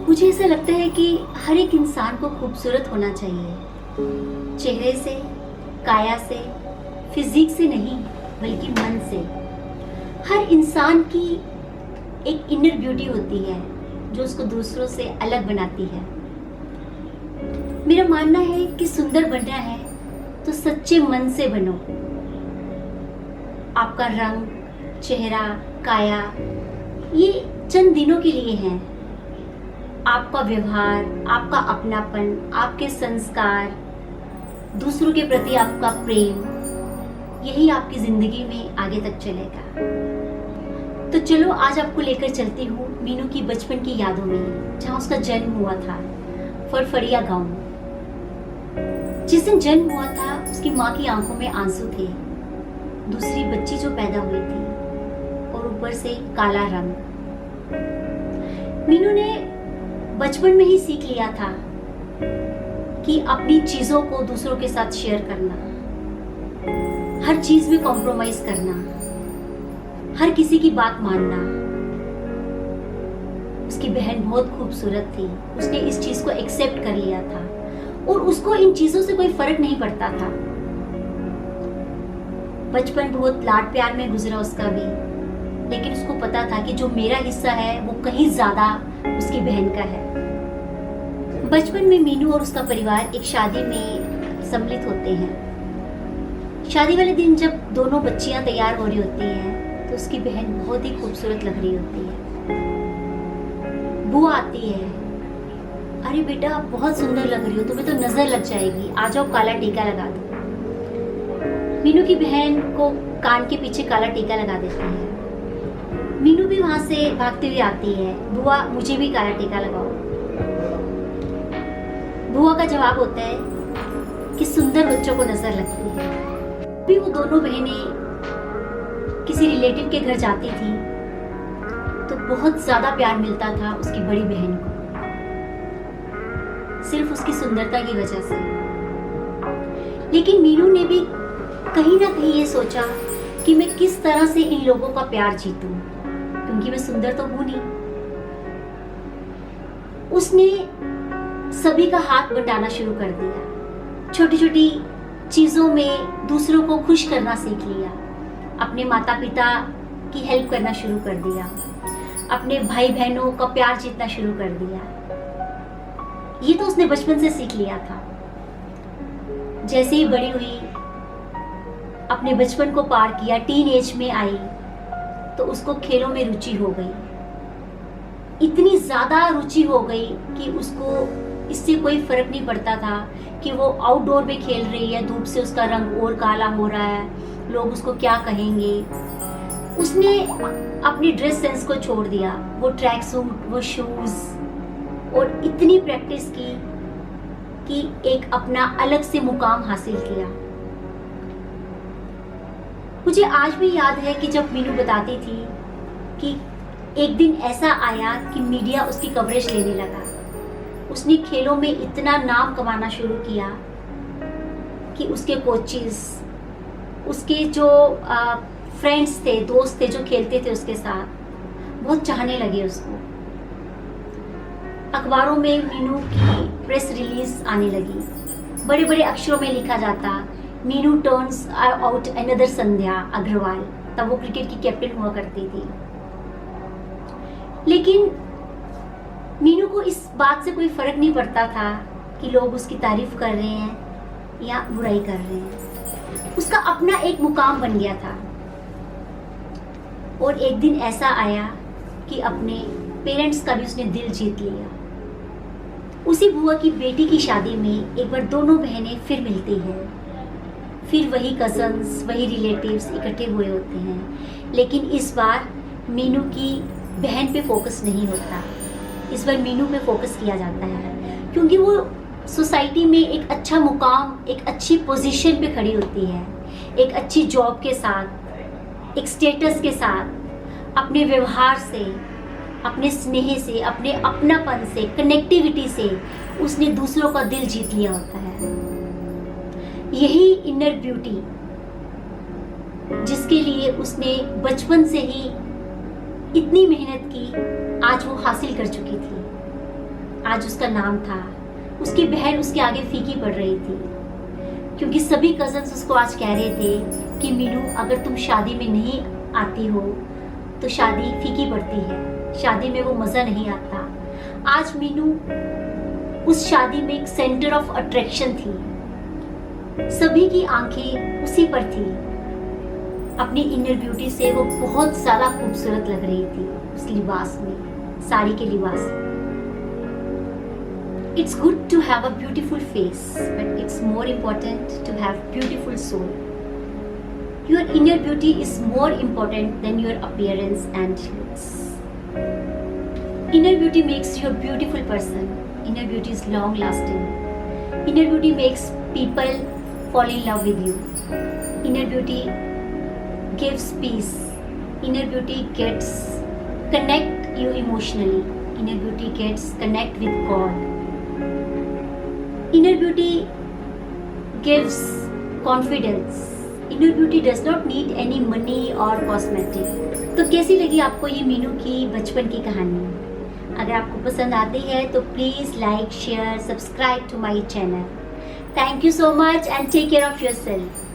मुझे ऐसा लगता है कि हर एक इंसान को खूबसूरत होना चाहिए, चेहरे से, काया से, फिजिक से नहीं, बल्कि मन से। हर इंसान की एक इनर ब्यूटी होती है जो उसको दूसरों से अलग बनाती है। मेरा मानना है कि सुंदर बनना है तो सच्चे मन से बनो। आपका रंग, चेहरा, काया ये चंद दिनों के लिए हैं। आपका व्यवहार, आपका अपनापन, आपके संस्कार, दूसरों के प्रति आपका प्रेम, यही आपकी जिंदगी में आगे तक चलेगा। तो चलो आज आपको लेकर चलती हूँ मीनू की बचपन की यादों में, जहाँ उसका जन्म हुआ था, फरफरिया गांव। जिस दिन जन्म हुआ था उसकी माँ की आंखों में आंसू थे। दूसरी बच्ची जो पैदा हुई थी और ऊपर से काला रंग। मीनू ने बचपन में ही सीख लिया था कि अपनी चीजों को दूसरों के साथ शेयर करना, हर चीज में कॉम्प्रोमाइज करना, हर किसी की बात मानना। उसकी बहन बहुत खूबसूरत थी, उसने इस चीज को एक्सेप्ट कर लिया था और उसको इन चीजों से कोई फर्क नहीं पड़ता था। बचपन बहुत लाड प्यार में गुजरा उसका भी, लेकिन उसको पता था कि जो मेरा हिस्सा है वो कहीं ज्यादा उसकी बहन का है। बचपन में मीनू और उसका परिवार एक शादी में सम्मिलित होते हैं। शादी वाले दिन जब दोनों बच्चियां तैयार हो रही होती हैं तो उसकी बहन बहुत ही खूबसूरत लग रही होती है। बुआ आती है, अरे बेटा आप बहुत सुंदर लग रही हो, तुम्हें तो नजर लग जाएगी, आ जाओ काला टीका लगा दो। मीनू की बहन को कान के पीछे काला टीका लगा देती है। मीनू भी वहां से भागती हुई आती है, बुआ मुझे भी काला टीका लगाओ। बुआ का जवाब होता है कि सुंदर बच्चों को नजर लगती है। भी वो दोनों बहनें किसी रिलेटिव के घर जाती थी तो बहुत ज्यादा प्यार मिलता था उसकी बड़ी बहन को, सिर्फ उसकी सुंदरता की वजह से। लेकिन मीनू ने भी कहीं ना कहीं ये सोचा कि मैं किस तरह से इन लोगों का प्यार जीतूं, क्योंकि मैं सुंदर तो हूं नहीं। उसने सभी का हाथ बटाना शुरू कर दिया, छोटी छोटी चीजों में दूसरों को खुश करना सीख लिया। अपने माता पिता की हेल्प करना शुरू कर दिया, अपने भाई बहनों का प्यार जीतना शुरू कर दिया। ये तो उसने बचपन से सीख लिया था। जैसे ही बड़ी हुई, अपने बचपन को पार किया, टीन एज में आई तो उसको खेलों में रुचि हो गई। इतनी ज्यादा रुचि हो गई कि उसको इससे कोई फर्क नहीं पड़ता था कि वो आउटडोर में खेल रही है, धूप से उसका रंग और काला हो रहा है, लोग उसको क्या कहेंगे। उसने अपनी ड्रेस सेंस को छोड़ दिया, वो ट्रैक सूट, वो शूज, और इतनी प्रैक्टिस की कि एक अपना अलग से मुकाम हासिल किया। मुझे आज भी याद है कि जब मीनू बताती थी कि एक दिन ऐसा आया कि मीडिया उसकी कवरेज लेने लगा। उसने खेलों में इतना नाम कमाना शुरू किया कि उसके कोचेस, उसके जो फ्रेंड्स थे, दोस्त थे जो खेलते थे उसके साथ, बहुत चाहने लगे उसको। अखबारों में मीनू की प्रेस रिलीज आने लगी, बड़े बड़े अक्षरों में लिखा जाता, मीनू टर्न्स आउट अनदर संध्या अग्रवाल। तब वो क्रिकेट की कैप्टन हुआ करती थी। लेकिन मीनू को इस बात से कोई फर्क नहीं पड़ता था कि लोग उसकी तारीफ कर रहे हैं या बुराई कर रहे हैं। उसका अपना एक मुकाम बन गया था। और एक दिन ऐसा आया कि अपने पेरेंट्स का भी उसने दिल जीत लिया। उसी बुआ की बेटी की शादी में एक बार दोनों बहनें फिर मिलती हैं। फिर वही कजन्स, वही रिलेटिव्स इकट्ठे हुए होते हैं। लेकिन इस बार मीनू की बहन पे फोकस नहीं होता, इस बार मीनू पे फोकस किया जाता है, क्योंकि वो सोसाइटी में एक अच्छा मुकाम, एक अच्छी पोजीशन पे खड़ी होती है, एक अच्छी जॉब के साथ, एक स्टेटस के साथ, अपने व्यवहार से, अपने स्नेह से, अपने अपनापन से, कनेक्टिविटी से उसने दूसरों का दिल जीत लिया होता है। यही इनर ब्यूटी जिसके लिए उसने बचपन से ही इतनी मेहनत की, आज वो हासिल कर चुकी थी। आज उसका नाम था। उसकी बहन उसके आगे फीकी पड़ रही थी, क्योंकि सभी कजन्स उसको आज कह रहे थे कि मीनू, अगर तुम शादी में नहीं आती हो तो शादी फीकी पड़ती है, शादी में वो मज़ा नहीं आता। आज मीनू उस शादी में एक सेंटर ऑफ अट्रैक्शन थी, सभी की आंखें उसी पर थी। अपनी इनर ब्यूटी से वो बहुत ज़्यादा खूबसूरत लग रही थी उस लिबास में, साड़ी के लिबास में। It's good to have a beautiful face, but it's more important to have beautiful soul. Your inner beauty is more important than your appearance and looks. Inner beauty makes you a beautiful person. Inner beauty is long lasting. Inner beauty makes people fall in love with you. Inner beauty gives peace. Inner beauty gets connect you emotionally. Inner beauty gets connect with God. Inner beauty gives confidence. Inner beauty does not need any money or cosmetic. तो कैसी लगी आपको ये मीनू की बचपन की कहानी? अगर आपको पसंद आती है तो please like, share, subscribe to my channel. Thank you so much and take care of yourself.